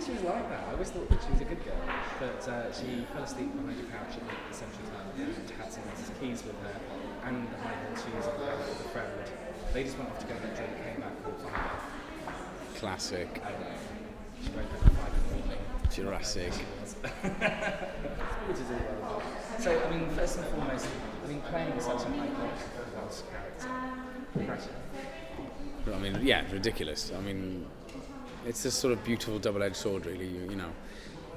think she was like that. I always thought that she was a good girl, but she fell asleep behind a couch at the Central Town and had someone else's keys with her and the high-heel shoes of a friend. They just went off to go and get a drink, came back, called fire. Classic. She woke up at 5 in the morning. Jurassic. Which is all well. So, I mean, first and foremost, I mean, playing such an iconic Welsh character. Impressive. I mean, yeah, ridiculous. I mean, it's this sort of beautiful double-edged sword, really. You know,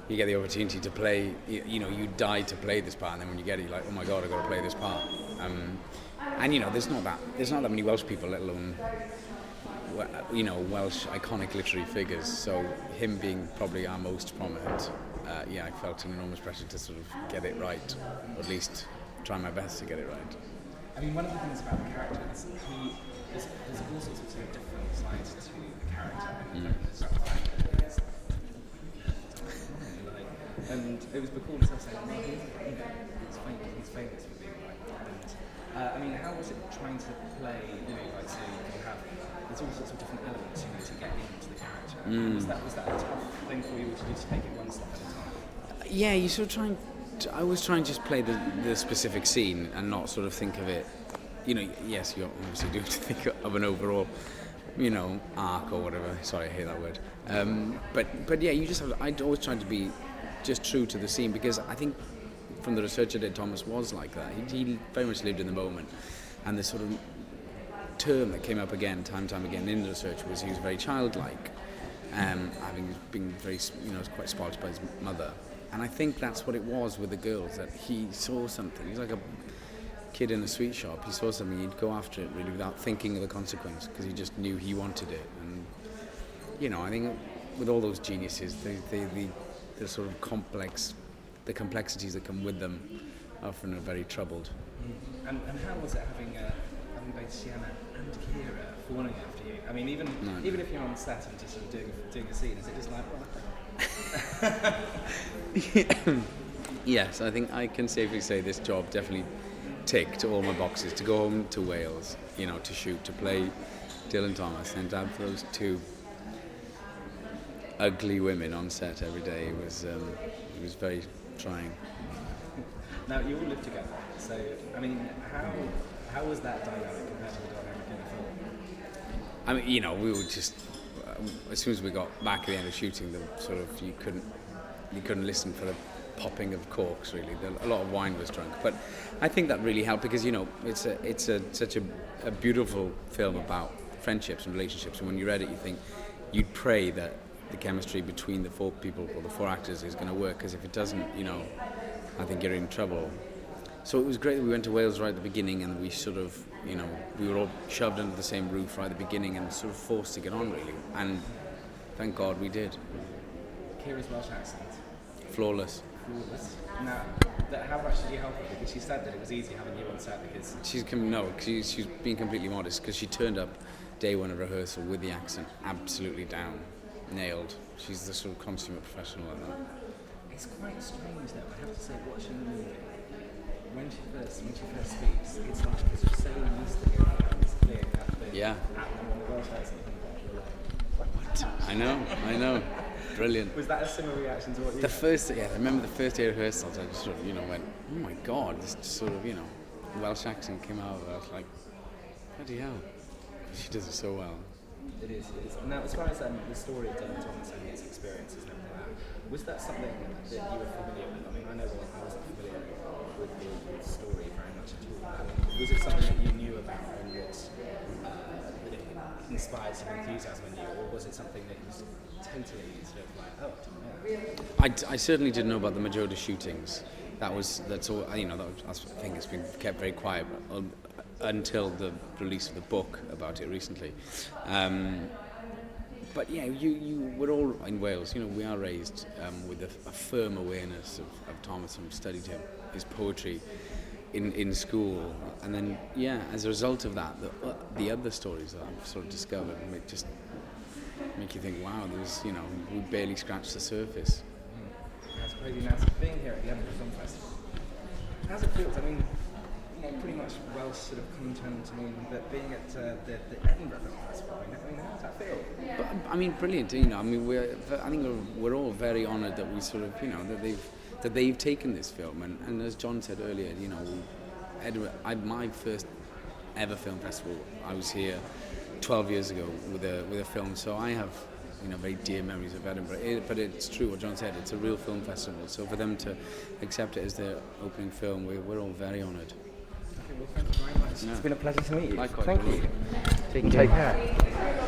you get the opportunity to play. You know, you die to play this part, and then when you get it, you're like, oh my god, I've got to play this part. And you know, there's not that many Welsh people, let alone Welsh iconic literary figures. So him being probably our most prominent, I felt an enormous pressure to sort of get it right, or at least try my best to get it right. I mean, one of the things about the character is there's all sorts of different sides to the character, and it was Bacall himself saying, well, he's famous for being like that. And I mean, how was it trying to play, like so you have, there's all sorts of different elements you need to get into the character. Was that a tough thing for you to do, to take it one step at a time? Yeah, you sort of I was trying to just play the specific scene and not sort of think of it, yes, you obviously do have to think of an overall, arc or whatever. Sorry, I hate that word. But yeah, you just have, I'd always tried to be just true to the scene, because I think from the research I did, Thomas was like that. He very much lived in the moment, and the sort of term that came up again, time and time again in the research, was he was very childlike, having been very, quite spoilt by his mother. And I think that's what it was with the girls, that he saw something. He's like a kid in a sweet shop. He saw something, he'd go after it really without thinking of the consequence, because he just knew he wanted it. And I think with all those geniuses, the sort of the complexities that come with them often are very troubled. And how was it having both Sienna and Kira falling after you? I mean, even if you're on set and just sort of doing a scene, is it just like, Yes, I think I can safely say this job definitely ticked all my boxes. To go home to Wales, to shoot, to play Dylan Thomas, and to have those two ugly women on set every day, it was very trying. Now, you all live together, so, I mean, how was that dynamic compared to the dynamic in the film? I mean, we were just, as soon as we got back at the end of shooting, you couldn't listen for the popping of corks, really. A lot of wine was drunk, but I think that really helped, because it's such a beautiful film about friendships and relationships, and when you read it, you'd pray that the chemistry between the four people or the four actors is going to work, because if it doesn't, I think you're in trouble. So it was great that we went to Wales right at the beginning, and we sort of, we were all shoved under the same roof right at the beginning and sort of forced to get on, really, and thank God we did. Kira's Welsh accent? Flawless. Now, how much did you help her? Because she said that it was easy having you on set, because... She's being completely modest, because she turned up day one of rehearsal with the accent absolutely down, nailed. She's the sort of consummate professional at that. It's quite strange, though, I have to say, watching the movie, when she first speaks, it's like, because you're so used to hearing this clear cut thing. Yeah. And the Welsh accent, you're like, what? I know. Brilliant. Was that a similar reaction to what you I remember the first day of rehearsals, I just sort of, went, oh my God, this sort of, Welsh accent came out of her. I was like, bloody hell. She does it so well. It is. Now, as far as the story of Dylan Thomas and his experiences and everything like that, was that something that you were familiar with? I mean, I know that I wasn't familiar with the story very much at all. Was it something that you knew about and that it inspired some enthusiasm in you, or was it something that was totally sort of like, oh, yeah? I certainly didn't know about the majority shootings. That's all. I think it's been kept very quiet until the release of the book about it recently. But yeah, we're all in Wales. We are raised with a firm awareness of Thomas, and studied his poetry in school, and then as a result of that, the other stories that I've sort of discovered just make you think, wow, we barely scratched the surface. That's crazy. Now, being here at the Edinburgh Film Festival, how's it feel? I mean, pretty much Welsh sort of come to mean that being at the Edinburgh Film Festival. I mean, how does that feel? But, I mean, brilliant. I mean, I think we're all very honoured that we sort of, that they've taken this film, and as John said earlier, Edinburgh, my first ever film festival, I was here 12 years ago with a film, so I have very dear memories of Edinburgh. But it's true what John said, it's a real film festival, so for them to accept it as their opening film, we're all very honoured. Okay, well, thank you very much. No. It's been a pleasure to meet you. Likewise. Thank you. Take care.